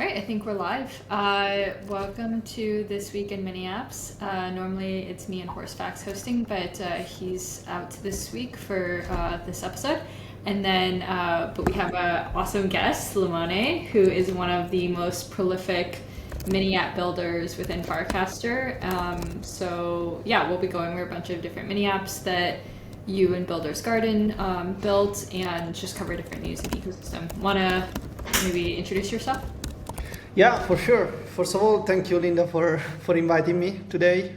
All right, I think we're live. Welcome to This Week in Mini Apps. Normally it's me and Horsefax hosting, but he's out this week for this episode. And then, but we have an awesome guest, Limone, who is one of the most prolific mini app builders within Farcaster. So yeah, we'll be going over a bunch of different mini apps that you and Builder's Garden built and just cover different news in the ecosystem. Want to maybe introduce yourself? Yeah, for sure. First of all, thank you, Linda, for inviting me today.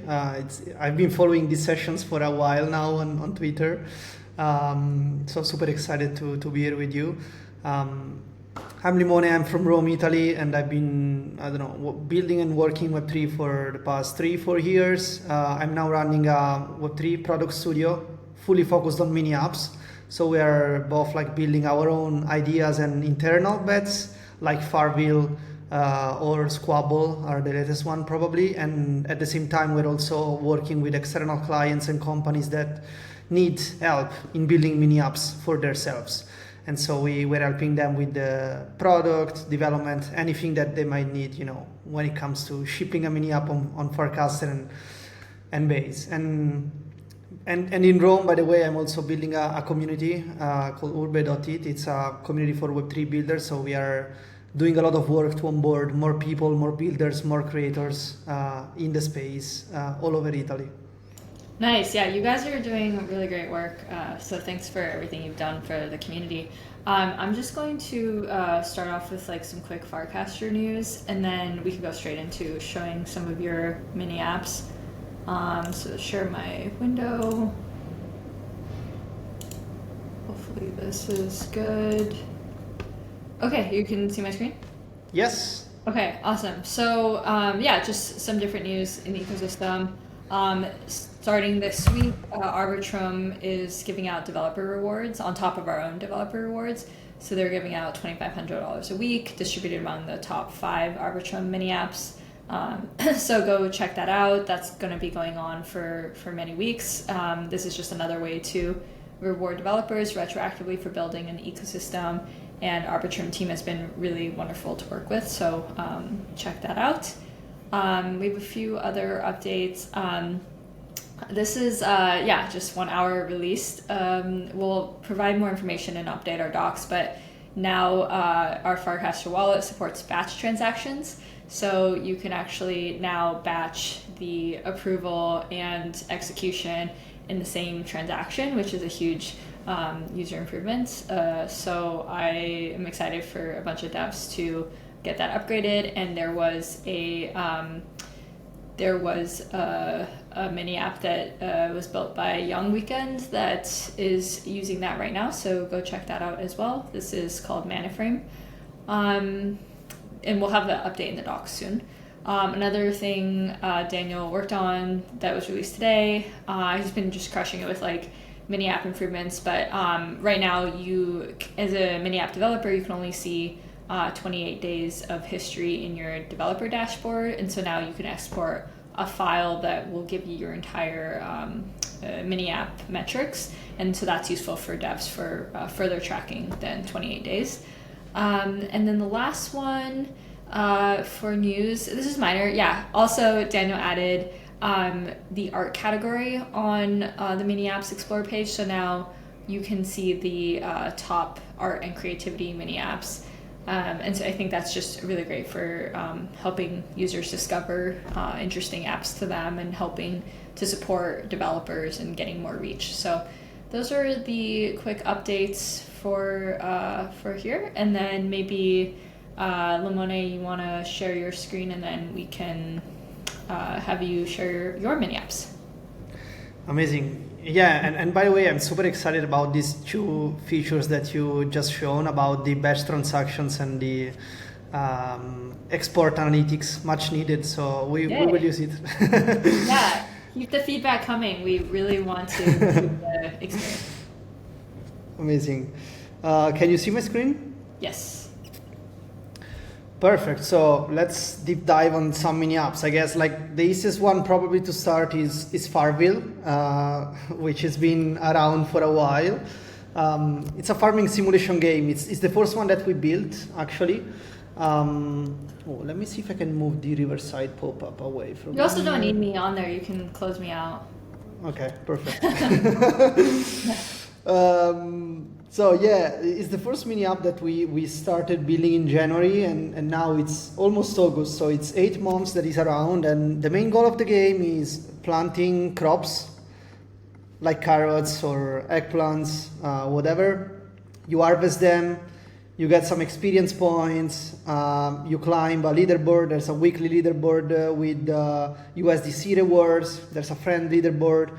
I've been following these sessions for a while now on Twitter. So super excited to be here with you. I'm Limone, I'm from Rome, Italy, and I've been, building and working Web3 for the past 3-4 years. I'm now running a Web3 product studio, fully focused on mini apps. So we are both building our own ideas and internal bets, like Farville, or Squabble are the latest one probably, and at the same time we're also working with external clients and companies that need help in building mini apps for themselves, and so we're helping them with the product development, anything that they might need, when it comes to shipping a mini app on Farcaster and Base. And in Rome, by the way, I'm also building a community called Ep.13. It's a community for Web3 builders, so we are doing a lot of work to onboard more people, more builders, more creators in the space all over Italy. Nice. Yeah, you guys are doing really great work. So thanks for everything you've done for the community. I'm just going to start off with some quick Farcaster news, and then we can go straight into showing some of your mini apps. So share my window. Hopefully this is good. Okay, you can see my screen? Yes. Okay, awesome. So just some different news in the ecosystem. Starting this week, Arbitrum is giving out developer rewards on top of our own developer rewards. So they're giving out $2,500 a week, distributed among the top 5 Arbitrum mini apps. So go check that out. That's going to be going on for many weeks. This is just another way to reward developers retroactively for building an ecosystem. And Arbitrum team has been really wonderful to work with, so check that out. We have a few other updates. This is, just 1 hour released. We'll provide more information and update our docs, but now our Farcaster wallet supports batch transactions. So you can actually now batch the approval and execution in the same transaction, which is a huge user improvements. So I am excited for a bunch of devs to get that upgraded, and there was a mini app that was built by Young Weekend that is using that right now, so go check that out as well. This is called Maniframe, and we'll have the update in the docs soon. Another thing Daniel worked on that was released today, he's been just crushing it with mini app improvements, but right now you, as a mini app developer, you can only see 28 days of history in your developer dashboard, and so now you can export a file that will give you your entire mini app metrics, and so that's useful for devs for further tracking than 28 days. And then the last one for news, this is minor, also Daniel added the art category on the Mini Apps Explorer page. So now you can see the top art and creativity mini apps. And so I think that's just really great for helping users discover interesting apps to them and helping to support developers and getting more reach. So those are the quick updates for here. And then maybe Limone, you want to share your screen, and then we can have you share your mini apps. Amazing. Yeah, and by the way, I'm super excited about these 2 features that you just shown about the batch transactions and the export analytics, much needed. So we will use it. Yeah, keep the feedback coming. We really want to improve the experience. Amazing. Can you see my screen? Yes. Perfect. So let's deep dive on some mini apps. I guess the easiest one probably to start is Farville, which has been around for a while. It's a farming simulation game. It's the first one that we built actually. Let me see if I can move the Riverside pop-up away from You also don't here. need me on there. You can close me out. Okay, perfect. So yeah, it's the first mini app that we started building in January, and now it's almost August, so it's 8 months that is around, and the main goal of the game is planting crops like carrots or eggplants, whatever. You harvest them, you get some experience points, you climb a leaderboard. There's a weekly leaderboard with USDC rewards, there's a friend leaderboard.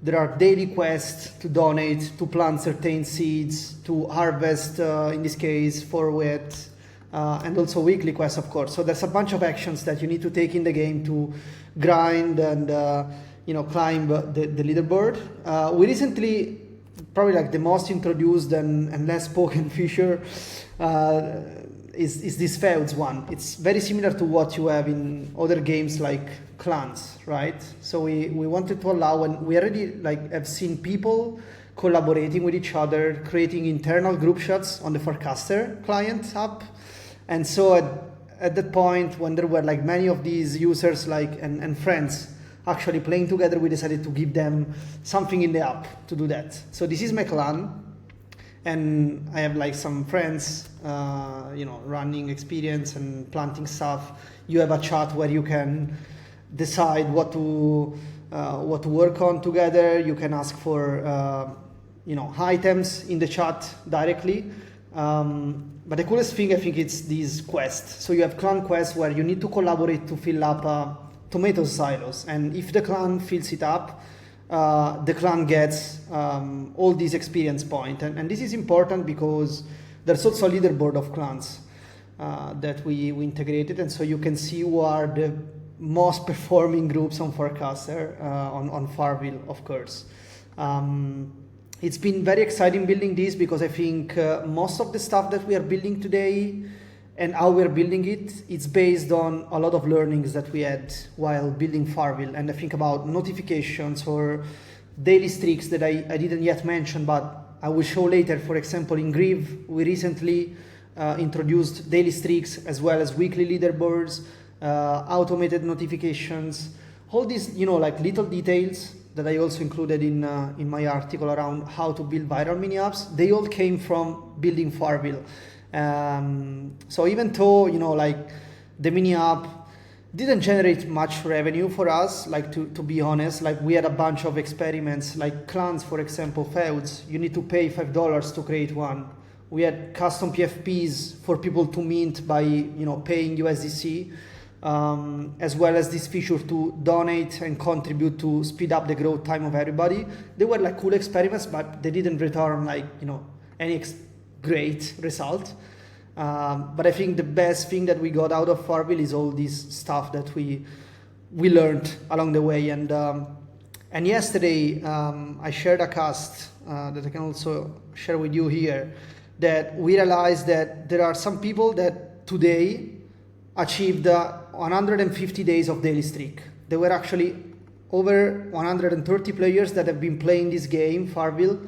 There are daily quests to donate, to plant certain seeds, to harvest, in this case, for wheat, and also weekly quests, of course. So there's a bunch of actions that you need to take in the game to grind and climb the leaderboard. We recently, probably like the most introduced and less spoken feature, is this feuds one. It's very similar to what you have in other games like clans, right? So we wanted to allow, and we already have seen people collaborating with each other, creating internal group chats on the Farcaster client app. And so at that point, when there were many of these users and friends actually playing together, we decided to give them something in the app to do that. So this is my clan, and I have some friends, running experience and planting stuff. You have a chat where you can decide what to work on together. You can ask for items in the chat directly. But the coolest thing, I think, it's these quests. So you have clan quests where you need to collaborate to fill up tomato silos, and if the clan fills it up, the clan gets all these experience points. And this is important because there's also a leaderboard of clans that we integrated, and so you can see who are the most performing groups on Farcaster, on Farville, of course. It's been very exciting building this because I think most of the stuff that we are building today and how we're building it's based on a lot of learnings that we had while building Farville. And I think about notifications or daily streaks that I didn't yet mention, but I will show later. For example, in Grieve, we recently introduced daily streaks as well as weekly leaderboards, automated notifications, all these, little details that I also included in my article around how to build viral mini apps. They all came from building Farville. So even though the mini app didn't generate much revenue for us, to be honest, we had a bunch of experiments, like clans, for example, feuds. You need to pay $5 to create one. We had custom PFPs for people to mint by paying USDC, as well as this feature to donate and contribute to speed up the growth time of everybody. They were cool experiments, but they didn't return any great result. But I think the best thing that we got out of Farville is all this stuff that we learned along the way. And yesterday I shared a cast that I can also share with you here, that we realized that there are some people that today achieved 150 days of daily streak. There were actually over 130 players that have been playing this game, Farville,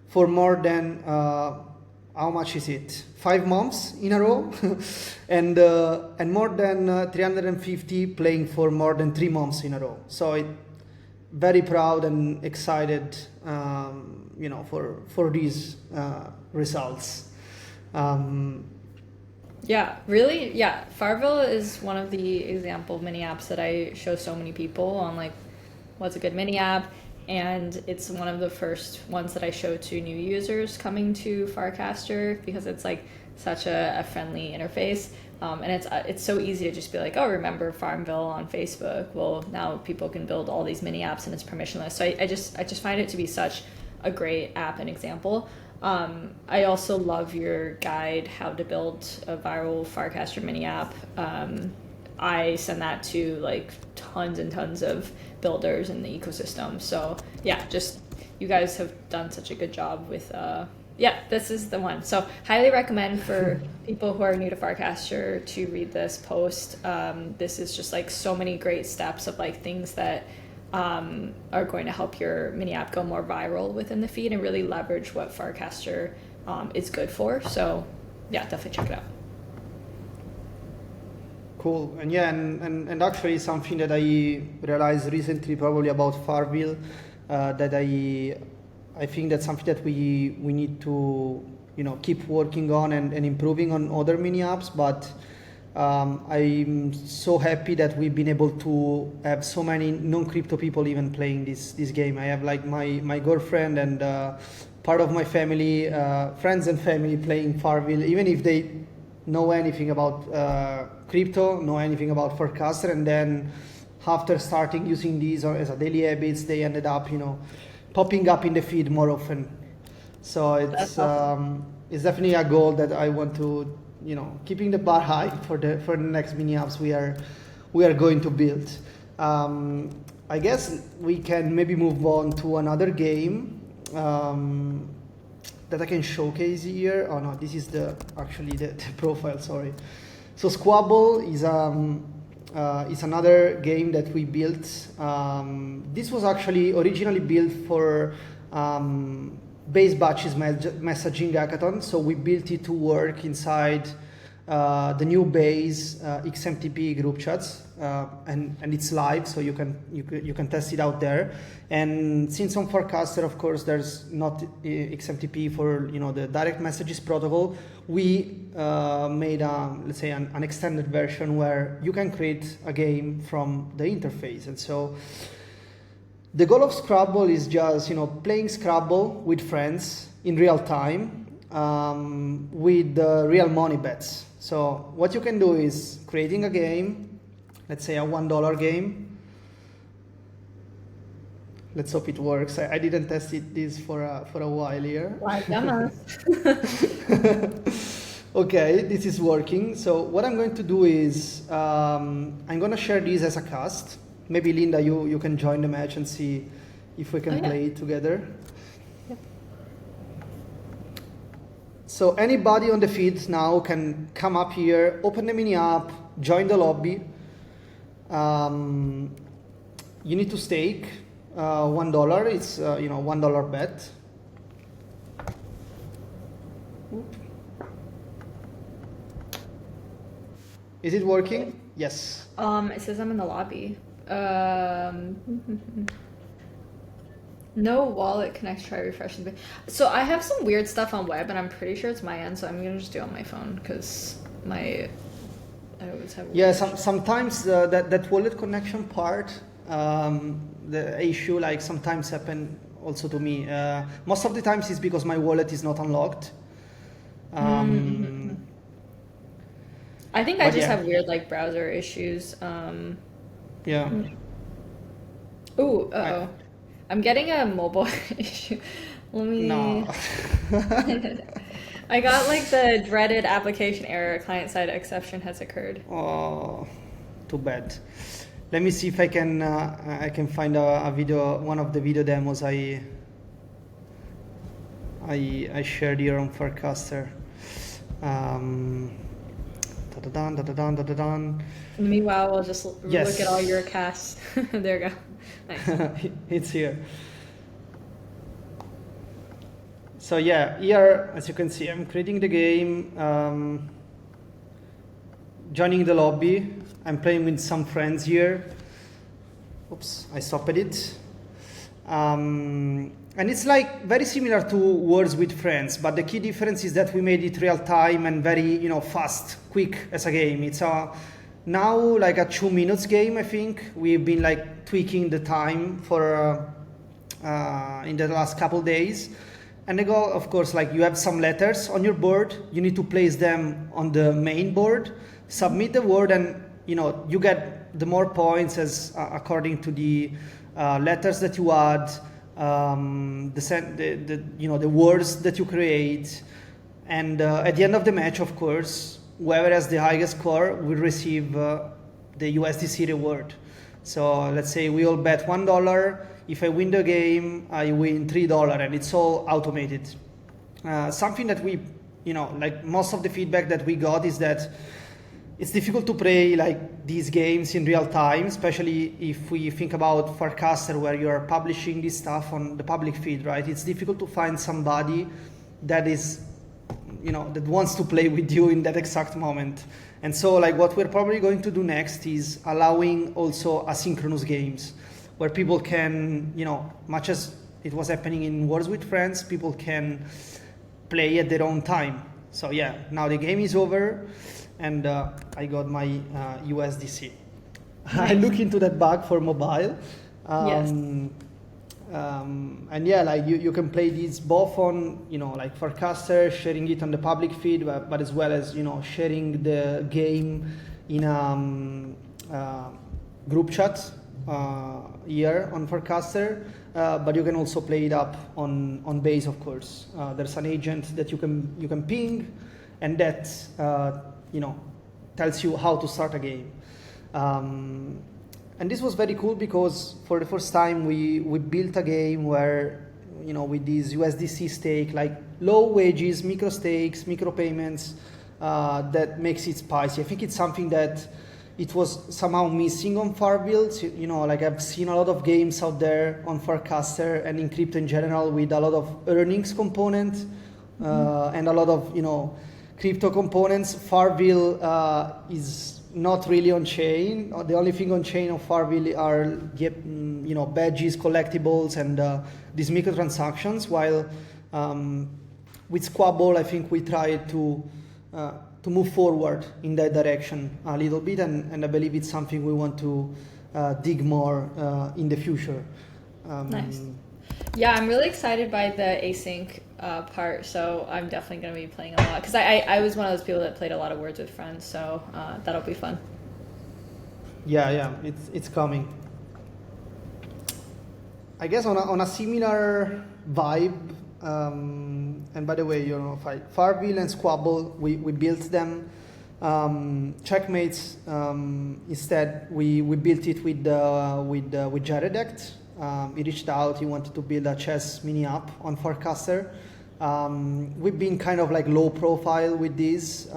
for more than how much is it? 5 months in a row, and more than 350 playing for more than 3 months in a row. So very proud and excited, for these results. Yeah, really. Yeah, Farville is one of the example mini apps that I show so many people on what's a good mini app. And it's one of the first ones that I show to new users coming to Farcaster because it's such a friendly interface. And it's so easy to just be remember Farmville on Facebook. Well, now people can build all these mini apps and it's permissionless. So I just find it to be such a great app and example. I also love your guide, how to build a viral Farcaster mini app. I send that to tons and tons of builders in the ecosystem. So yeah, just you guys have done such a good job with this is the one. So highly recommend for people who are new to Farcaster to read this post. This is just so many great steps of things that are going to help your mini app go more viral within the feed and really leverage what Farcaster is good for. So yeah, definitely check it out. Cool. And yeah, and actually something that I realized recently, probably about Farville, that I think that's something that we need to keep working on and improving on other mini apps. But I'm so happy that we've been able to have so many non-crypto people even playing this game. I have like my girlfriend and part of my family, friends and family playing Farville, even if they know anything about crypto, know anything about Farcaster, and then after starting using these or as a daily habits, they ended up popping up in the feed more often. So That's awesome. it's definitely a goal that I want to keeping the bar high for the next mini apps we are going to build. I guess we can maybe move on to another game that I can showcase here. Oh no, this is actually the profile. Sorry. So Squabble is another game that we built. This was actually originally built for base batches messaging hackathon. So we built it to work inside the new base XMTP group chats, and it's live, so you can test it out there. And since on Farcaster, of course, there's not XMTP for the direct messages protocol, we made let's say an extended version where you can create a game from the interface. And so the goal of Scrabble is just playing Scrabble with friends in real time with real money bets. So what you can do is creating a game, let's say a $1 game. Let's hope it works. I didn't test this for a while here. Why not? Okay, this is working. So what I'm going to do is I'm going to share this as a cast. Maybe Linda, you can join the match and see if we can play it together. Yep. So anybody on the feed now can come up here, open the mini app, join the lobby. You need to stake $1. It's $1 bet. Oop. Is it working? Yes. It says I'm in the lobby. No wallet connects. Try refreshing. So I have some weird stuff on web, and I'm pretty sure it's my end. So I'm gonna just do it on my phone because I always have. Yeah, sometimes that wallet connection part, the issue sometimes happen also to me. Most of the times it's because my wallet is not unlocked. I think I just have weird browser issues. Yeah. Ooh, uh-oh. I'm getting a mobile issue. Let me... No. I got the dreaded application error. Client-side exception has occurred. Oh, too bad. Let me see if I can find a video, one of the video demos I shared here on Farcaster. Meanwhile, we'll just look at all your casts. There you go. Nice. It's here. So yeah, here, as you can see, I'm creating the game, joining the lobby. I'm playing with some friends here. Oops, I stopped it. And it's very similar to Words with Friends, but the key difference is that we made it real time and very, fast, quick as a game. It's now a 2 minutes game, I think. We've been tweaking the time for in the last couple days. And the goal, of course, you have some letters on your board. You need to place them on the main board, submit the word, and you get the more points as according to the letters that you add. The words that you create, and at the end of the match, of course, whoever has the highest score will receive the USDC reward. So let's say we all bet $1. If I win the game, I win $3, and it's all automated. Something that we, most of the feedback that we got is that it's difficult to play these games in real time, especially if we think about Farcaster, where you are publishing this stuff on the public feed, right? It's difficult to find somebody that is, that wants to play with you in that exact moment. And so like what we're probably going to do next is allowing also asynchronous games where people can, much as it was happening in Wars with Friends, people can play at their own time. So yeah, now the game is over and I got my USDC. Nice. I look into that bug for mobile. Yes. And yeah, like you can play these both on, like Farcaster, sharing it on the public feed, but as well as, sharing the game in group chat here on Farcaster. But you can also play it up on base, of course. There's an agent that you can ping, and that tells you how to start a game. And this was very cool because for the first time we built a game where, with these USDC stake, like low wages, micro stakes, micro payments, that makes it spicy. I think it's something that it was somehow missing on Farbuild. Like I've seen a lot of games out there on Farcaster and in crypto in general with a lot of earnings component and a lot of, crypto components. Farbuild is not really on chain. The only thing on chain of Farville are badges, collectibles, and these microtransactions. While with Squabble, I think we tried to move forward in that direction a little bit, and I believe it's something we want to dig more in the future. Nice. Yeah, I'm really excited by the async part, so I'm definitely going to be playing a lot because I was one of those people that played a lot of Words with Friends, so that'll be fun. Yeah, it's coming. I guess on a similar vibe, and by the way, Farville and Squabble, we built them. Checkmates, instead, we built it with Jared Act. He reached out, he wanted to build a chess mini app on Farcaster. We've been kind of like low profile with this,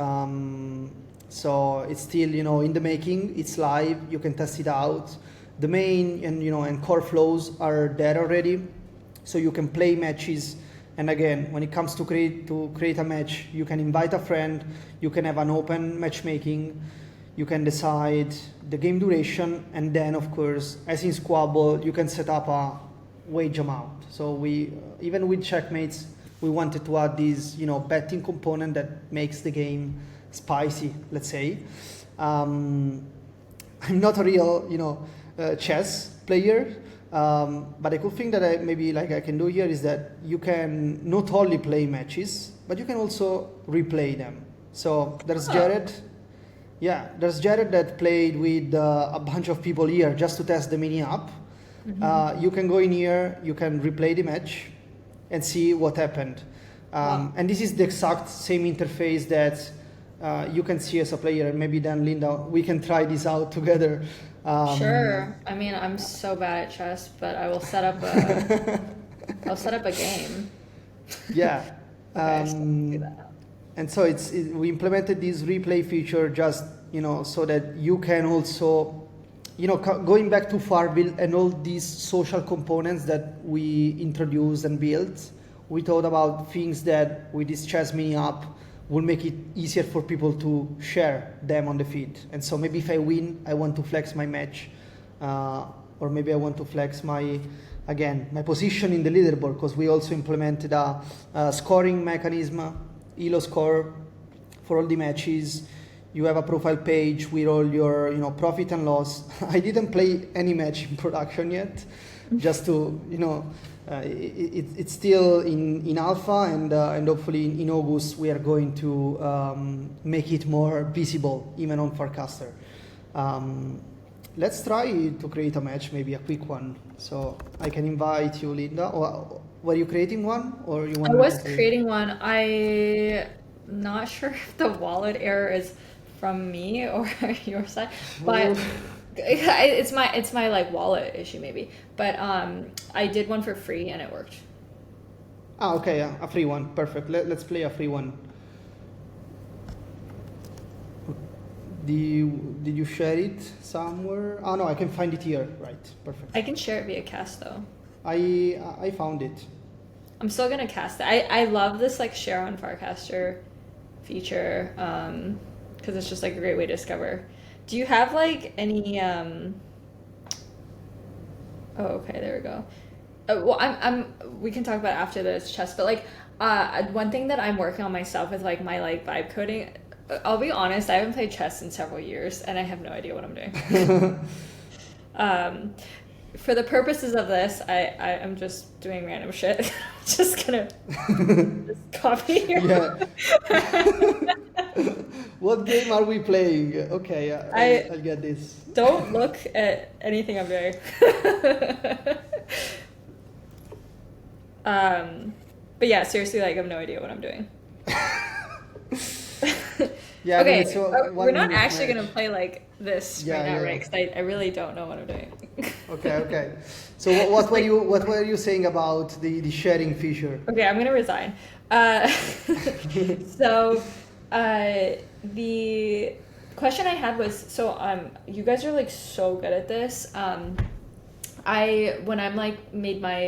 so it's still in the making. It's live, you can test it out. The main and core flows are there already, so you can play matches. And again, when it comes to create a match, you can invite a friend, you can have an open matchmaking, you can decide the game duration, and then of course, as in Squabble, you can set up a wage amount. So we, even with checkmates, we wanted to add this, betting component that makes the game spicy, let's say. I'm not a real, chess player, but a cool thing that I can do here is that you can not only play matches, but you can also replay them. So there's Jared. Yeah, there's Jared that played with a bunch of people here just to test the mini app. Mm-hmm. You can go in here, you can replay the match and see what happened. Wow. And this is the exact same interface that you can see as a player. And maybe then, Linda, we can try this out together. Sure. I mean, I'm so bad at chess, but I will set up a game. Yeah. Okay, so do that. And so we implemented this replay feature just, so that you can also, going back to Farville and all these social components that we introduced and built, we thought about things that with this chess mini app will make it easier for people to share them on the feed. And so maybe if I win, I want to flex my match, or maybe I want to flex my position in the leaderboard, because we also implemented a scoring mechanism, Elo score for all the matches. You have a profile page with all your profit and loss. I didn't play any match in production yet, just to it's still in alpha, and hopefully in August we are going to make it more visible even on Farcaster. Let's try to create a match, maybe a quick one. So I can invite you, Linda. Or were you creating one, or you want? I was creating one. I'm not sure if the wallet error is from me or your side, but it's my like wallet issue maybe. But I did one for free and it worked. Ah, okay, yeah, a free one, perfect. Let's play a free one. Did you share it somewhere? Oh no, I can find it here. Right, perfect. I can share it via cast though. I found it. I'm still gonna cast it. I love this like share on Farcaster feature because it's just like a great way to discover. Do you have like any oh, okay, there we go. Well, we can talk about it after this chess, but like, one thing that I'm working on myself is like my like vibe coding. I'll be honest, I haven't played chess in several years, and I have no idea what I'm doing. For the purposes of this, I'm just doing random shit. Just gonna just copy here. Yeah. What game are we playing? Okay, I'll get this. Don't look at anything I'm doing. But yeah, seriously, like I have no idea what I'm doing. Yeah. Okay, I mean, so we're not 1 minute actually match. gonna play like this right now, right? Because I really don't know what I'm doing. Okay. So what were you saying about the sharing feature? Okay, I'm gonna resign. So, the question I had was, so you guys are like so good at this. When I'm like made my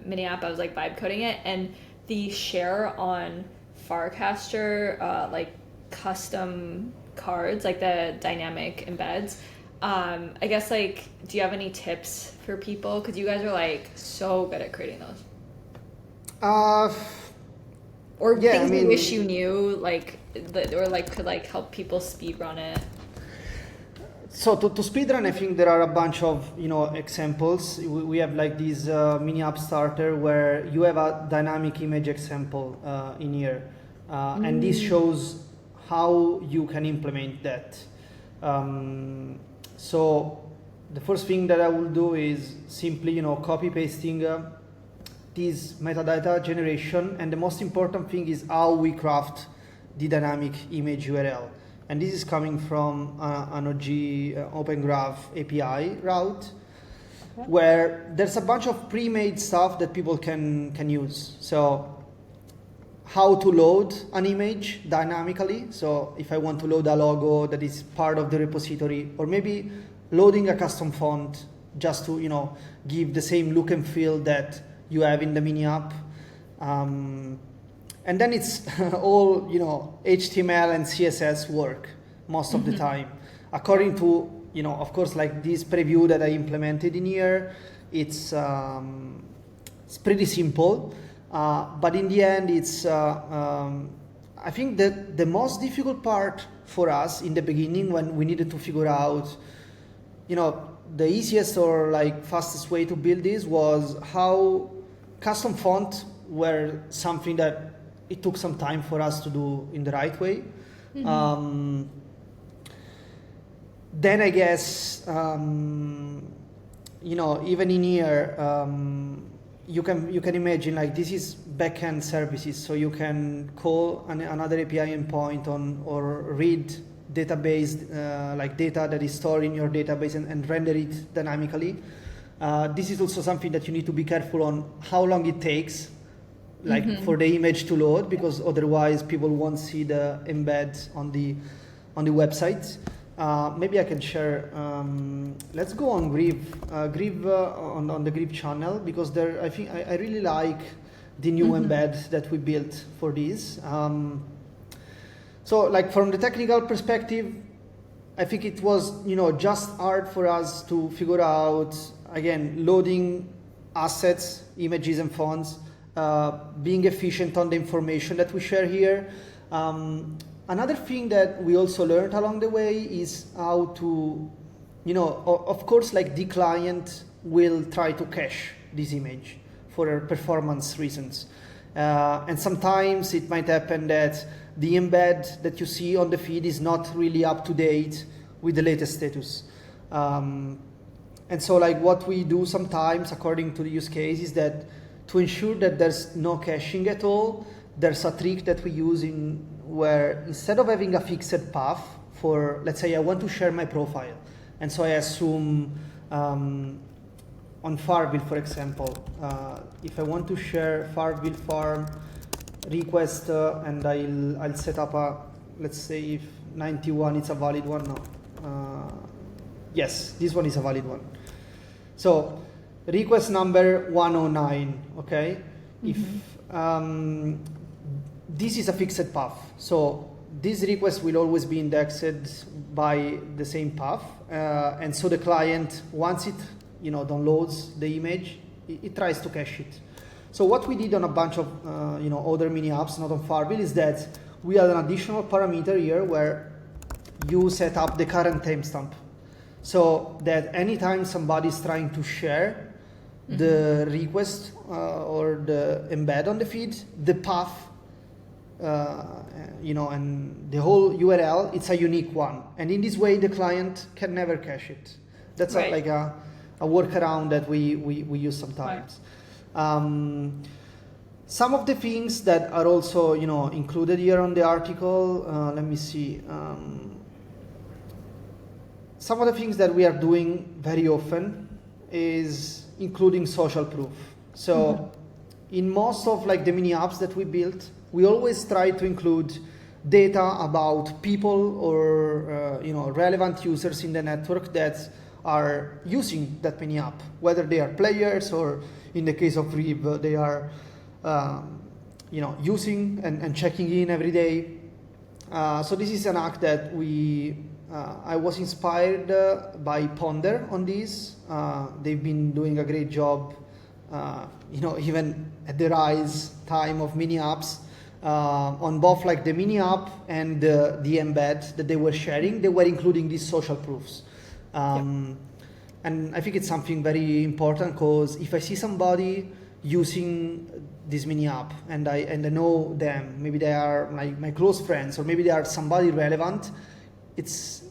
mini app, I was like vibe coding it, and the share on Farcaster, like custom cards, like the dynamic embeds. I guess like, do you have any tips for people? Because you guys are like so good at creating those. Or Yeah, things I mean, you wish you knew, like, or like could like help people speed run it. so to speedrun, I think there are a bunch of examples. We have like this mini app starter where you have a dynamic image example in here, and this shows how you can implement that. So the first thing that I will do is simply copy pasting this metadata generation, and the most important thing is how we craft the dynamic image URL. And this is coming from an OG Open Graph API route, where there's a bunch of pre-made stuff that people can use. So how to load an image dynamically. So if I want to load a logo that is part of the repository, or maybe loading a custom font just to give the same look and feel that you have in the mini app. And then it's all HTML and CSS work most of the time, according to of course, like this preview that I implemented in here. It's pretty simple, but in the end, it's I think that the most difficult part for us in the beginning, when we needed to figure out the easiest or like fastest way to build this, was how custom font were something that it took some time for us to do in the right way. Then I guess even in here you can imagine like this is backend services, so you can call another API endpoint or read database like data that is stored in your database and render it dynamically. This is also something that you need to be careful on how long it takes, like for the image to load, because otherwise people won't see the embed on the website. Maybe I can share. Let's go on Grieve on the Grieve channel, because there I think I really like the new embed that we built for this. So like from the technical perspective, I think it was just hard for us to figure out, again, loading assets, images and fonts, being efficient on the information that we share here. Another thing that we also learned along the way is how to, of course, like the client will try to cache this image for performance reasons. And sometimes it might happen that the embed that you see on the feed is not really up to date with the latest status. And so like what we do sometimes, according to the use case, is that to ensure that there's no caching at all, there's a trick that we use where instead of having a fixed path for, let's say I want to share my profile, and so I assume on Farville, for example, if I want to share Farville farm request and I'll set up a, let's say if 91 is a valid one, yes, this one is a valid one. So request number 109, okay? If this is a fixed path. So this request will always be indexed by the same path. And so the client, once it downloads the image, it tries to cache it. So what we did on a bunch of other mini apps, not on Farville, is that we had an additional parameter here where you set up the current timestamp. So that anytime somebody is trying to share the request or the embed on the feed, the path, and the whole URL, it's a unique one. And in this way, the client can never cache it. That's right. like a workaround that we use sometimes. Right. Some of the things that are also, included here on the article, let me see. Some of the things that we are doing very often is including social proof. So in most of the mini apps that we built, we always try to include data about people or relevant users in the network that are using that mini app, whether they are players or in the case of Reeve, they are using and checking in every day. So this is an act that I was inspired by Ponder on this. They've been doing a great job, even at the rise time of mini apps, on both the mini app and the embed that they were sharing. They were including these social proofs. And I think it's something very important, because if I see somebody using this mini app and I know them, maybe they are my close friends, or maybe they are somebody relevant, it's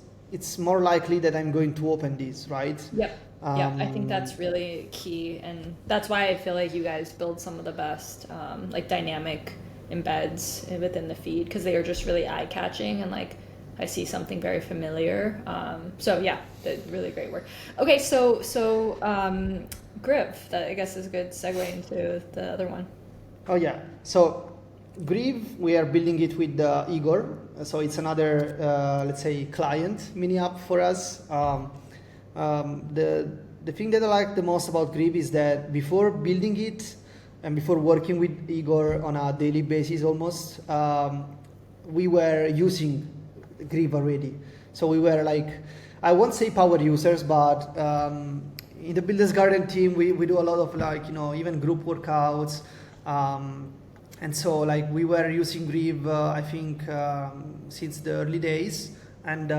more likely that I'm going to open this, right? Yep. I think that's really key, and that's why I feel like you guys build some of the best dynamic embeds within the feed, because they are just really eye-catching, and I see something very familiar. So yeah, really great work. Okay, so Griv, that I guess is a good segue into the other one. Oh yeah, so Grieve, we are building it with Igor. So it's another, let's say, client mini app for us. The thing that I like the most about Grieve is that before building it and before working with Igor on a daily basis almost, we were using Grieve already. So we were I won't say power users, but in the Builders Garden team, we do a lot of even group workouts. And so we were using Grieve, I think, since the early days, and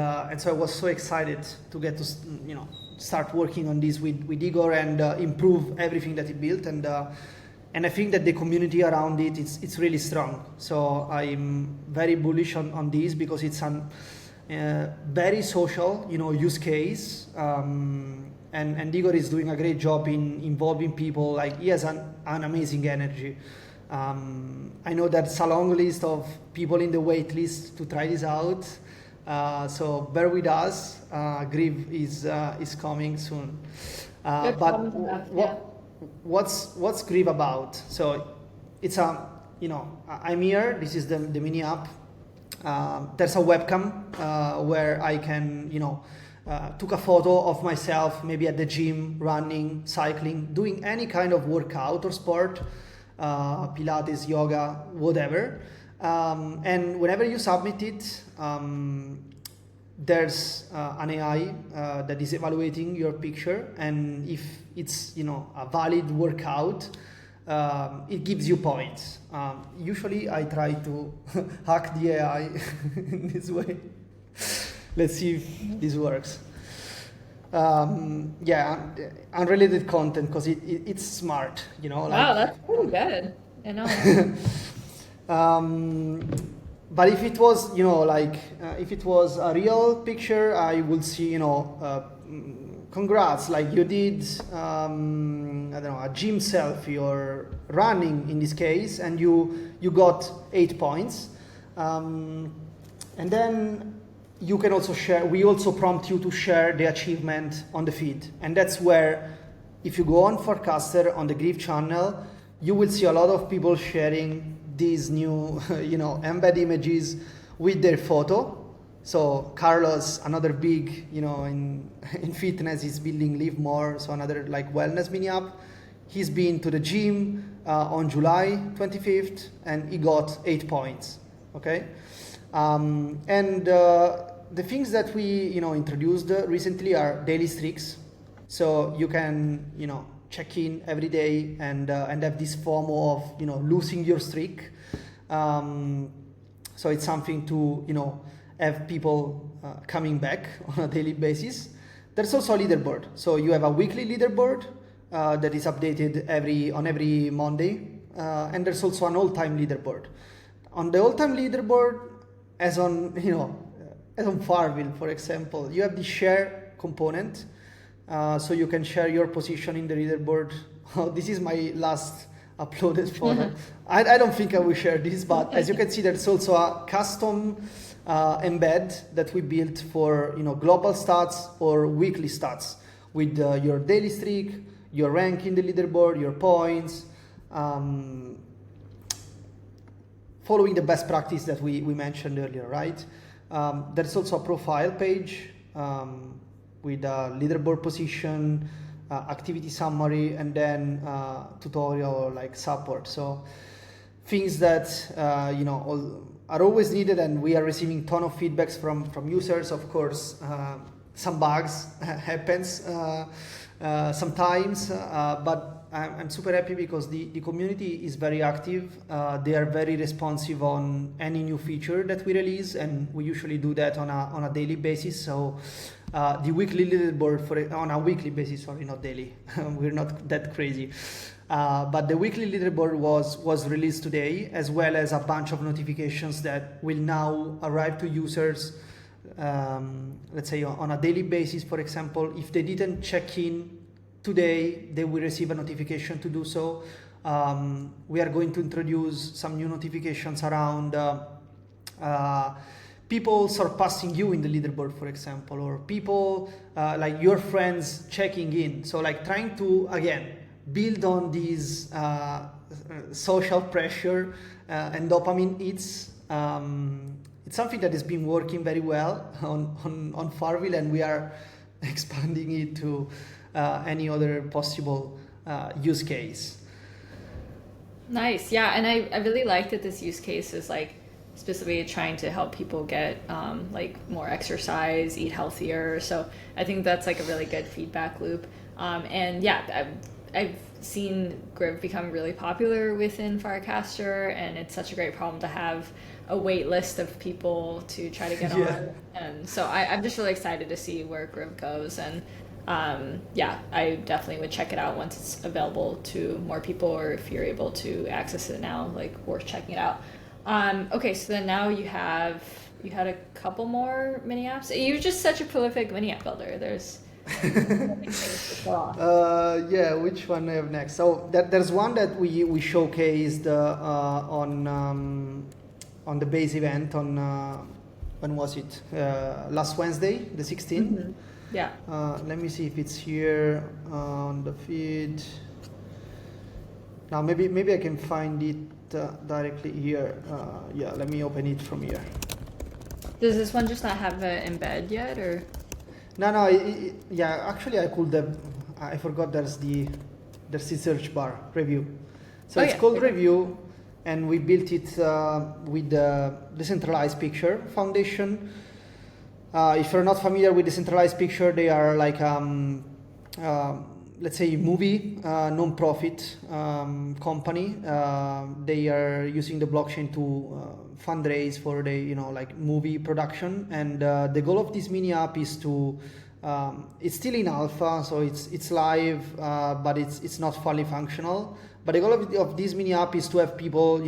so I was so excited to get to start working on this with Igor and improve everything that he built, and I think that the community around it's really strong. So I'm very bullish on this, because it's a very social use case, and Igor is doing a great job in involving people. He has an amazing energy. I know there's a long list of people in the wait list to try this out. So bear with us. Grieve is coming soon. What's Grieve about? So it's I'm here. This is the mini app. There's a webcam where I can took a photo of myself, maybe at the gym, running, cycling, doing any kind of workout or sport. Pilates, yoga, whatever, and whenever you submit it, there's an AI that is evaluating your picture, and if it's a valid workout, it gives you points. Usually I try to hack the AI in this way. Let's see if this works. Unrelated content, because it's smart, Wow, that's pretty good. I know. But if it was, if it was a real picture, I would see, congrats, you did, I don't know, a gym selfie or running in this case, and you got 8 points, and then you can also share. We also prompt you to share the achievement on the feed, and that's where, if you go on Farcaster on the Grieve channel, you will see a lot of people sharing these new, embed images with their photo. So Carlos, another big, in fitness, is building Live More, so another wellness mini app. he's been to the gym on July 25th and he got 8 points. Okay, and the things that we introduced recently are daily streaks, so you can check in every day and have this FOMO of losing your streak. So it's something to have people coming back on a daily basis. There's also a leaderboard, so you have a weekly leaderboard that is updated every Monday, and there's also an all-time leaderboard. On the all-time leaderboard, as on Farville, for example, you have the share component, so you can share your position in the leaderboard. This is my last uploaded photo. I don't think I will share this, but as you can see, there's also a custom embed that we built for global stats or weekly stats with your daily streak, your rank in the leaderboard, your points, following the best practice that we mentioned earlier, right? There's also a profile page with a leaderboard position, activity summary, and then tutorial or like support. So things that are always needed, and we are receiving ton of feedbacks from users. Of course, some bugs happens sometimes, but I'm super happy because the community is very active. They are very responsive on any new feature that we release, and we usually do that on a daily basis. So the weekly leaderboard on a weekly basis, sorry, not daily. We're not that crazy. But the weekly leaderboard was released today, as well as a bunch of notifications that will now arrive to users. Let's say on a daily basis, for example, if they didn't check in today, they will receive a notification to do so. We are going to introduce some new notifications around people surpassing you in the leaderboard, for example, or people like your friends checking in. So like trying to, again, build on these social pressure and dopamine hits. It's something that has been working very well on Farville, and we are expanding it to any other possible use case. Nice, yeah, and I really like that this use case is like specifically trying to help people get like more exercise, eat healthier. So I think that's like a really good feedback loop. And yeah, I've seen Griv become really popular within Farcaster, and it's such a great problem to have a wait list of people to try to get on. And so I'm just really excited to see where Griv goes. And yeah, I definitely would check it out once it's available to more people, or if you're able to access it now, like worth checking it out. Okay, so then now you had a couple more mini apps. You're just such a prolific mini app builder. There's yeah, which one I have next? So there's one that we showcased on the base event on when was it? Last Wednesday, the 16th. Mm-hmm. Yeah. Let me see if it's here on the feed. Now maybe I can find it directly here. Yeah, let me open it from here. Does this one just not have an embed yet, or? No. Yeah, actually I could have. I forgot there's the search bar review. So it's called review, and we built it with the decentralized picture foundation. If you're not familiar with decentralized picture, they are like let's say movie non-profit company. They are using the blockchain to fundraise for the like movie production, and the goal of this mini app is to it's still in alpha, so it's live, but it's not fully functional. But the goal of this mini app is to have people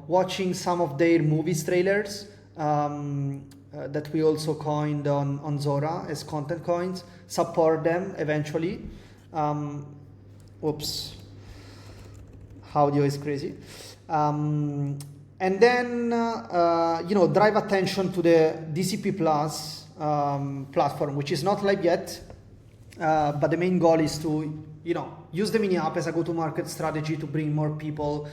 watching some of their movies trailers that we also coined on Zora as content coins, support them eventually. Oops, audio is crazy. And then drive attention to the DCP Plus platform, which is not live yet, but the main goal is to use the mini app as a go-to-market strategy to bring more people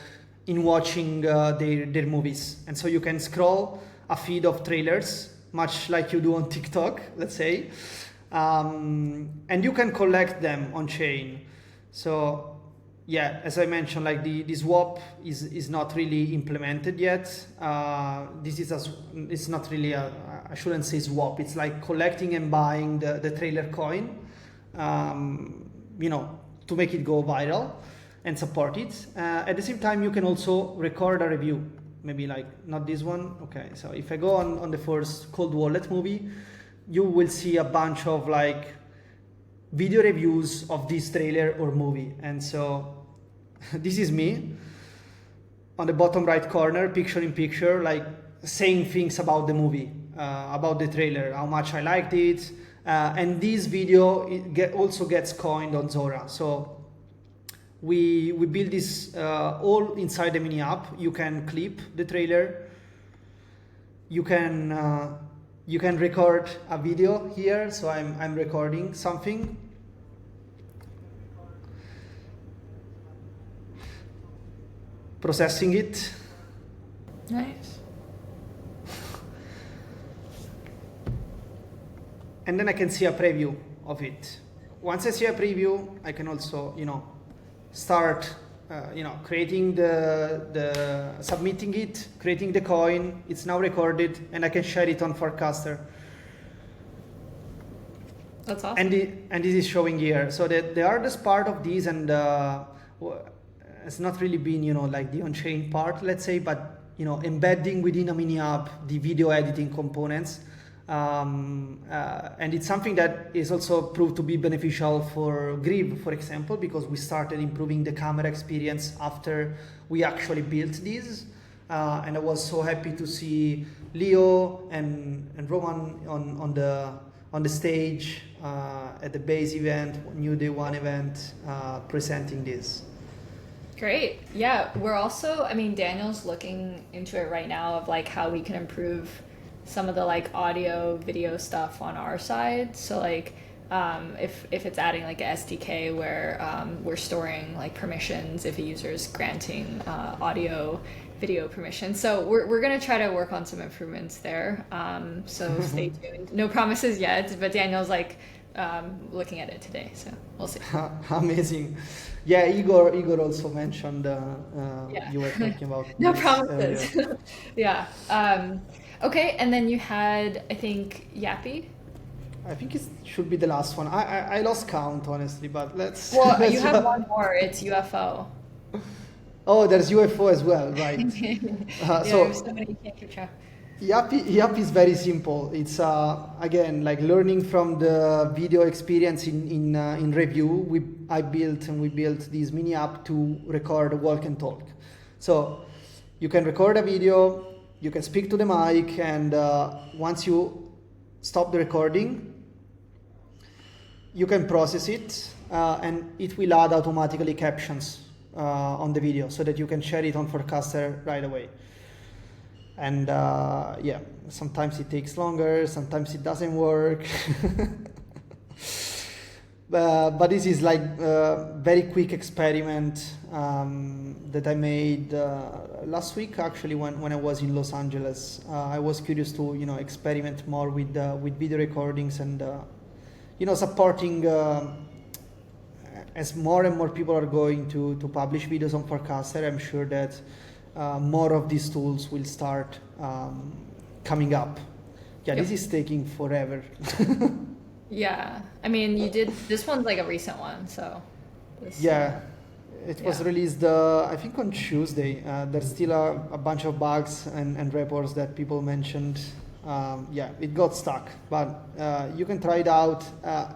in watching their movies. And so you can scroll a feed of trailers, much like you do on TikTok, let's say, and you can collect them on chain. So yeah, as I mentioned, like the swap is not really implemented yet. This is it's not really I shouldn't say swap. It's like collecting and buying the trailer coin, you know, to make it go viral and support it. At the same time, you can also record a review. Maybe like not this one. Okay, so if I go on the first Cold Wallet movie, you will see a bunch of like video reviews of this trailer or movie. And so this is me on the bottom right corner, picture in picture, like saying things about the movie, about the trailer, how much I liked it. And this video also gets coined on Zora. So we build this all inside the mini app. You can clip the trailer. You can record a video here. So I'm recording something. Processing it. Nice. And then I can see a preview of it. Once I see a preview, I can also, you know, start, you know, creating submitting it, creating the coin. It's now recorded, and I can share it on Farcaster. That's awesome. And this is showing here. So that the hardest part of this, and it's not really been, you know, like the on-chain part, let's say, but, you know, embedding within a mini app the video editing components. And it's something that is also proved to be beneficial for Grieve, for example, because we started improving the camera experience after we actually built this. And I was so happy to see Leo and Roman on the stage at the base event, New Day One event, presenting this. Great. Yeah, we're also, I mean, Daniel's looking into it right now of like how we can improve some of the like audio video stuff on our side. So like if it's adding like a SDK where we're storing like permissions if a user is granting audio video permissions. So we're going to try to work on some improvements there. So stay tuned. No promises yet, but Daniel's like looking at it today, so we'll see. Amazing. Yeah, Igor also mentioned you were talking about no promises. Yeah. Okay, and then you had, I think, Yappy. I think it should be the last one. I lost count, honestly, but let's. Well, you have one more. It's UFO. Oh, there's UFO as well, right? Yeah, so many you can't keep track. Yappy is very simple. It's again like learning from the video experience in review. We built this mini app to record walk and talk. So you can record a video, you can speak to the mic, and once you stop the recording, you can process it, and it will add automatically captions on the video so that you can share it on Farcaster right away. And yeah, sometimes it takes longer, sometimes it doesn't work. But this is like a very quick experiment that I made last week, actually, when I was in Los Angeles. I was curious to, you know, experiment more with video recordings and, you know, supporting as more and more people are going to publish videos on Farcaster. I'm sure that more of these tools will start coming up. Yeah, yep. This is taking forever. Yeah, I mean, you did, this one's like a recent one, so. Yeah, it was released, I think on Tuesday. There's still a bunch of bugs and reports that people mentioned. Yeah, it got stuck, but you can try it out.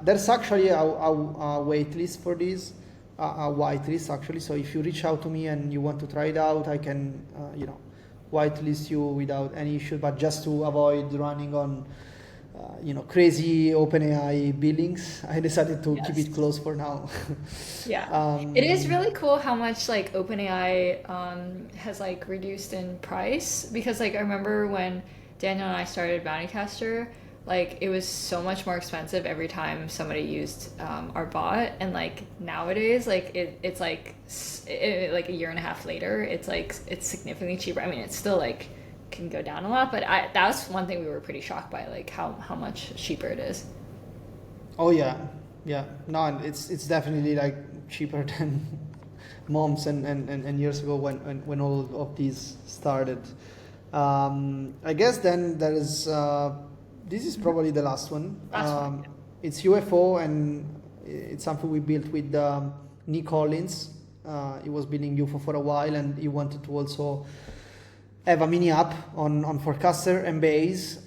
There's actually a wait list for this. A whitelist actually, so if you reach out to me and you want to try it out, I can you know, whitelist you without any issue, but just to avoid running on you know, crazy OpenAI billings, I decided to keep it closed for now. Yeah, it is really cool how much like OpenAI has like reduced in price, because like I remember when Daniel and I started Bountycaster, like it was so much more expensive every time somebody used our bot, and like nowadays, like it's like like a year and a half later, it's like it's significantly cheaper. I mean, it's still like can go down a lot, but that was one thing we were pretty shocked by, like how much cheaper it is. Oh yeah, no, it's definitely like cheaper months and years ago when all of these started. I guess then there is this is probably the last one. It's UFO, and it's something we built with Nick Collins. He was building UFO for a while, and he wanted to also have a mini app on Farcaster and Base,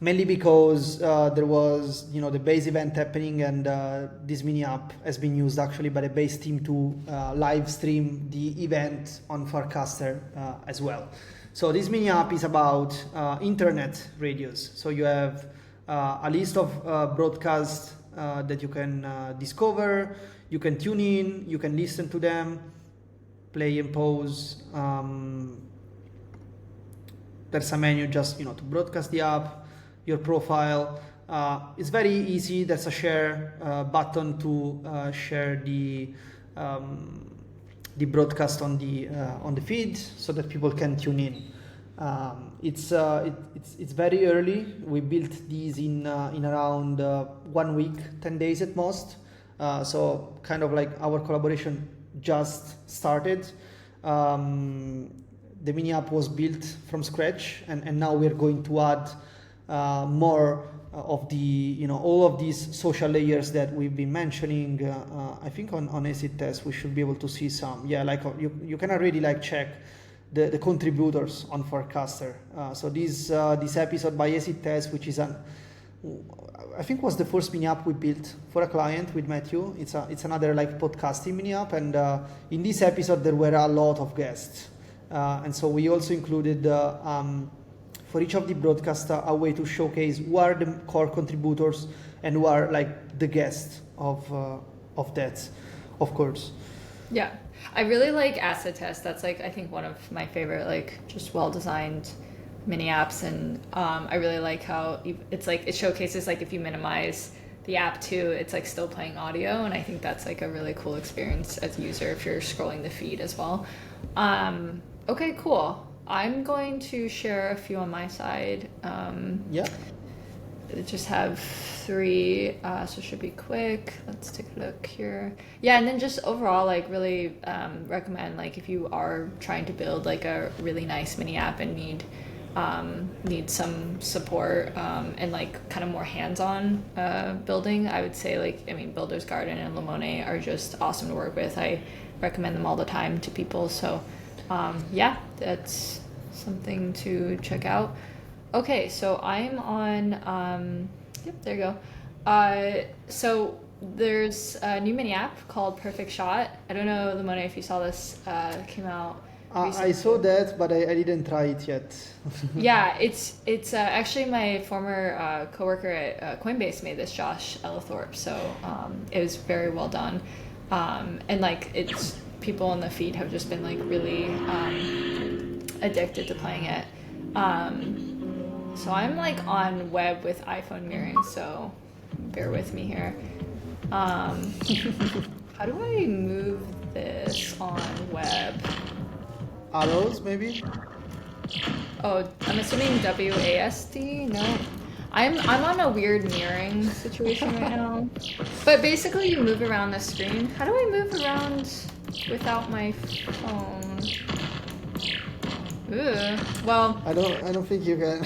mainly because there was the Base event happening, and this mini app has been used actually by the Base team to live stream the event on Farcaster as well. So this mini app is about internet radios. So you have a list of broadcasts that you can discover, you can tune in, you can listen to them, play and pause. There's a menu just to broadcast the app, your profile. It's very easy. There's a share button to share the broadcast on the feed so that people can tune in. It's very early. We built these in around 1 week, 10 days at most. So kind of like our collaboration just started. The mini app was built from scratch, and now we're going to add more of the all of these social layers that we've been mentioning. I think on acid test we should be able to see some. Yeah, like you can already check the contributors on Farcaster. So this episode by acid test, which is I think was the first mini app we built for a client with Matthew. It's another podcasting mini app, and in this episode there were a lot of guests, and so we also included for each of the broadcasts a way to showcase who are the core contributors and who are the guests of that, of course. Yeah, I really like acid test. That's I think one of my favorite just well designed mini apps, and I really like how it's it showcases if you minimize the app too, it's still playing audio, and I think that's a really cool experience as a user if you're scrolling the feed as well. Okay, cool. I'm going to share a few on my side. Yeah. Just have 3, so it should be quick. Let's take a look here. Yeah, and then just overall, really recommend if you are trying to build a really nice mini app and need some support and kind of more hands-on building. I would say Builder's Garden and Limone are just awesome to work with. I recommend them all the time to people. So yeah, that's something to check out. Okay, so I'm on, yep, there you go. So there's a new mini app called Perfect Shot. I don't know, Limone, if you saw this, came out recently. I saw that, but I didn't try it yet. Yeah, it's actually my former coworker at Coinbase made this, Josh Ellithorpe. So it was very well done. And it's people in the feed have just been really addicted to playing it. So I'm on web with iPhone mirroring, so bear with me here. How do I move this on web? Arrows, maybe? Oh, I'm assuming WASD? No. I'm on a weird mirroring situation right now. But basically you move around the screen. How do I move around without my phone? Ooh. Well, I don't think you can.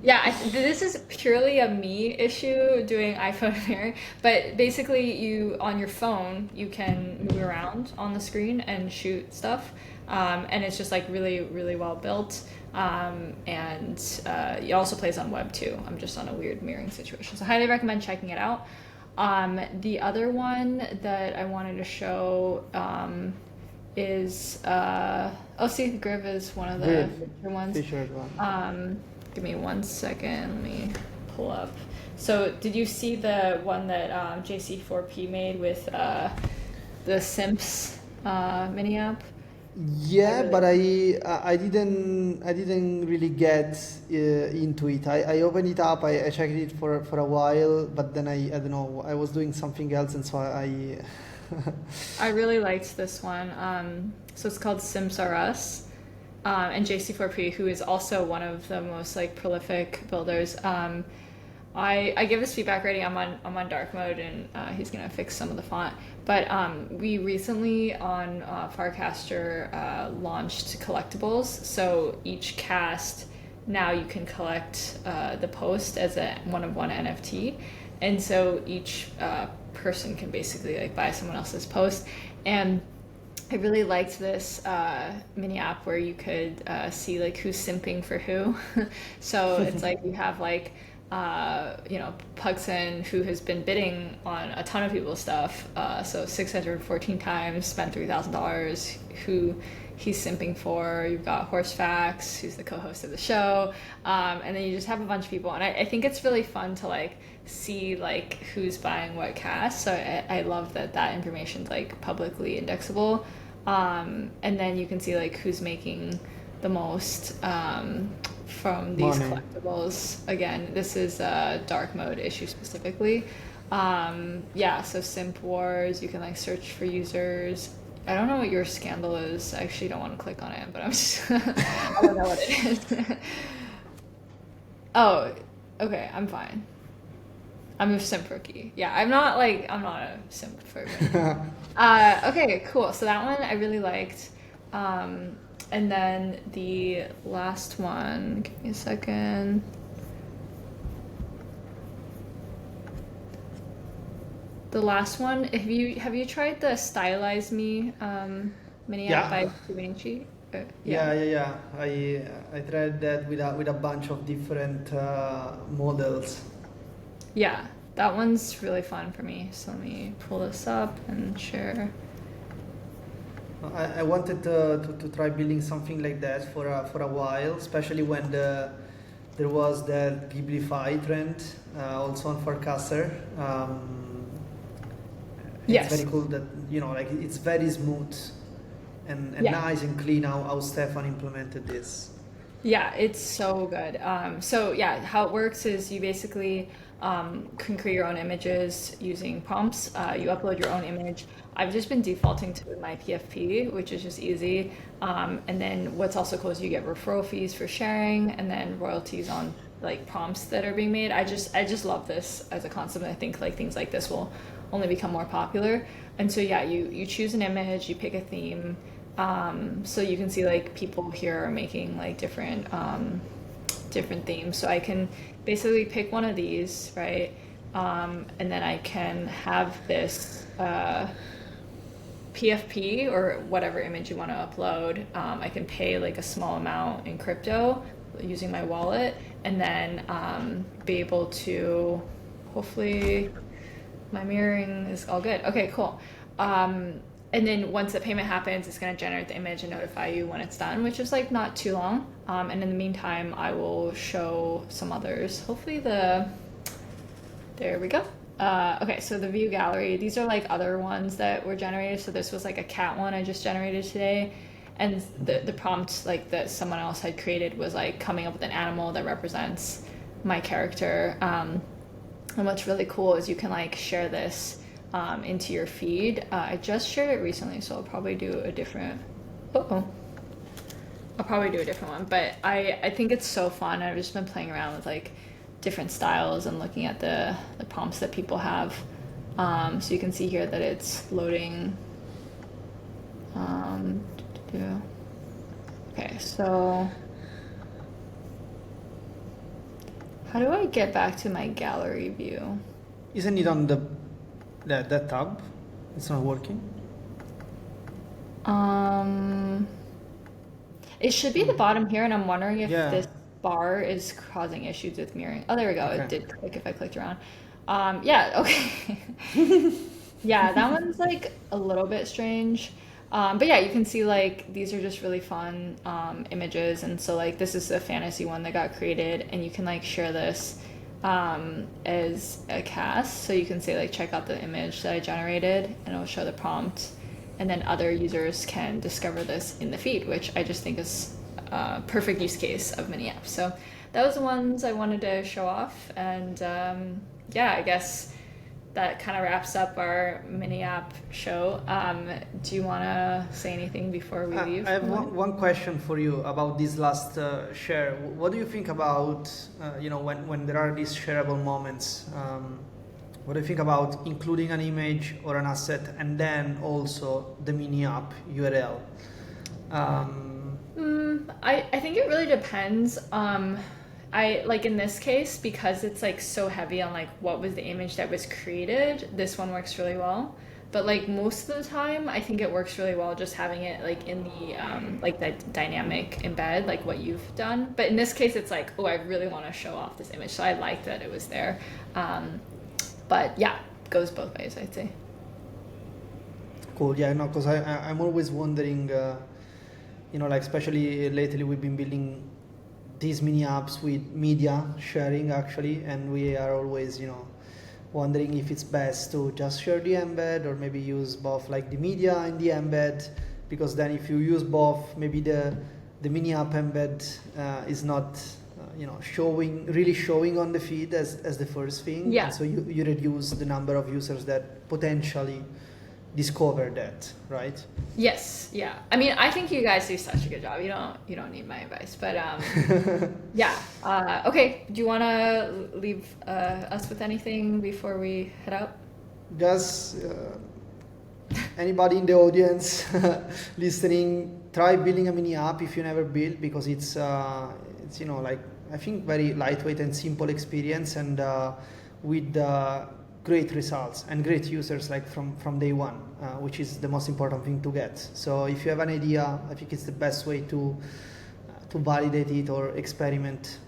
yeah, this is purely a me issue doing iPhone mirroring. But basically, you on your phone you can move around on the screen and shoot stuff, and it's just really, really well built. And it also plays on web too. I'm just on a weird mirroring situation, so highly recommend checking it out. The other one that I wanted to show is see, Griv is one of the featured ones. Featured one. Give me 1 second. Let me pull up. So, did you see the one that JC4P made with the Simps mini app? Yeah, but I didn't really get into it. I opened it up. I checked it for a while, but then I don't know. I was doing something else, and so I. I really liked this one. So it's called Sims R Us, and JC4P, who is also one of the most prolific builders. I give this feedback rating. I'm on dark mode, and he's gonna fix some of the font. But we recently on Farcaster launched collectibles. So each cast now you can collect the post as a one of one NFT, and so each person can basically like buy someone else's post. And I really liked this mini app where you could see like who's simping for who. So it's like you have like Pugson who has been bidding on a ton of people's stuff. So 614 times, spent $3,000. Who he's simping for. You've got Horse Facts, who's the co-host of the show, and then you just have a bunch of people. And I think it's really fun to like see like who's buying what cast. So I love that information's like publicly indexable. And then you can see like who's making the most from these Money. collectibles. Again, this is a dark mode issue specifically. Yeah, so Simp Wars, you can like search for users. I don't know what your scandal is. I actually don't want to click on it, but I'm just I don't know what it is. Oh, okay, I'm fine. I'm a simp rookie. Yeah, I'm not a simp for many. Okay, cool. So that one I really liked. And then the last one, give me a second. The last one, have you tried the Stylize Me mini app Yeah. by Givenchy? Yeah, Yeah. yeah, yeah. I tried that with a bunch of different models. Yeah, that one's really fun for me. So let me pull this up and share. I wanted to try building something like that for a while, especially when there was that Ghiblify trend also on Farcaster. It's Yes. very cool that like it's very smooth and Yeah. nice and clean how Stefan implemented this. Yeah, it's so good. So yeah, how it works is you basically can create your own images using prompts. You upload your own image. I've just been defaulting to my PFP, which is just easy. And then what's also cool is you get referral fees for sharing, and then royalties on like prompts that are being made. I just love this as a concept. And I think like things like this will only become more popular. And so yeah, you choose an image, you pick a theme. So you can see like people here are making like different themes. So I can basically pick one of these, right? And then I can have this PFP or whatever image you want to upload. I can pay like a small amount in crypto using my wallet, and then be able to hopefully my mirroring is all good. Okay, cool. And then once the payment happens, it's going to generate the image and notify you when it's done, which is like not too long. And in the meantime, I will show some others. Hopefully there we go. Okay, so the view gallery, these are like other ones that were generated. So this was like a cat one I just generated today. And the prompt like that someone else had created was like coming up with an animal that represents my character. And what's really cool is you can like share this into your feed. I just shared it recently, so I'll probably do a different. Uh-oh. I'll probably do a different one, but I think it's so fun. I've just been playing around with like different styles and looking at the prompts that people have. So you can see here that it's loading. Okay, so how do I get back to my gallery view? Isn't it on that tab? It's not working. It should be the bottom here, and I'm wondering if Yeah. this bar is causing issues with mirroring. Oh, there we go. It Okay. did click if I clicked around. Yeah, okay. Yeah, that one's like a little bit strange. But yeah, you can see like these are just really fun images, and so like this is a fantasy one that got created, and you can like share this as a cast. So you can say like check out the image that I generated, and it'll show the prompt, and then other users can discover this in the feed, which I just think is a perfect use case of mini apps. So that was the ones I wanted to show off, and yeah, I guess that kind of wraps up our mini app show. Do you want to say anything before we leave? I have one question for you about this last share. What do you think about, when there are these shareable moments? What do you think about including an image or an asset and then also the mini app URL? I think it really depends. I like in this case, because it's like so heavy on like what was the image that was created, this one works really well. But like most of the time, I think it works really well just having it like in the like the dynamic embed, like what you've done. But in this case, it's like, oh, I really want to show off this image, so I like that it was there. But yeah, it goes both ways, I'd say. Cool. Yeah, no, because I'm always wondering, like especially lately we've been building these mini apps with media sharing actually, and we are always, wondering if it's best to just share the embed or maybe use both like the media and the embed, because then if you use both, maybe the mini app embed is not showing on the feed as the first thing. Yeah. And so you reduce the number of users that potentially discover that, right? Yes, yeah. I mean, I think you guys do such a good job. You don't need my advice, but yeah. Okay. Do you want to leave us with anything before we head out? Just anybody in the audience listening, try building a mini app if you never built, because it's like I think very lightweight and simple experience, and with great results and great users like from day one, which is the most important thing to get. So if you have an idea, I think it's the best way to validate it or experiment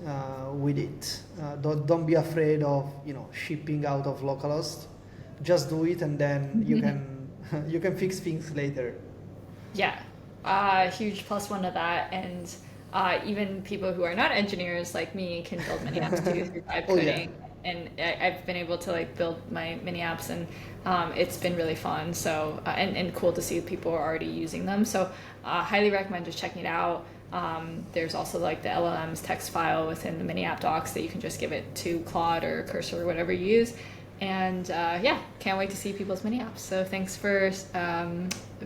with it. Don't be afraid of shipping out of localhost. Just do it, and then you can fix things later. Yeah, huge plus one to that, and even people who are not engineers like me can build mini apps too through vibe coding. Yeah. And I've been able to like build my mini apps, and it's been really fun. So and cool to see people are already using them. So highly recommend just checking it out. There's also like the LLM's text file within the mini app docs that you can just give it to Claude or Cursor or whatever you use. And yeah, can't wait to see people's mini apps. So thanks for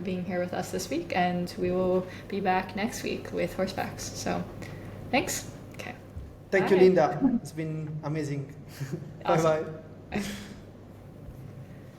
being here with us this week, and we will be back next week with Horsebacks. So thanks. Thank you, Linda. It's been amazing. Awesome. Bye-bye. Bye.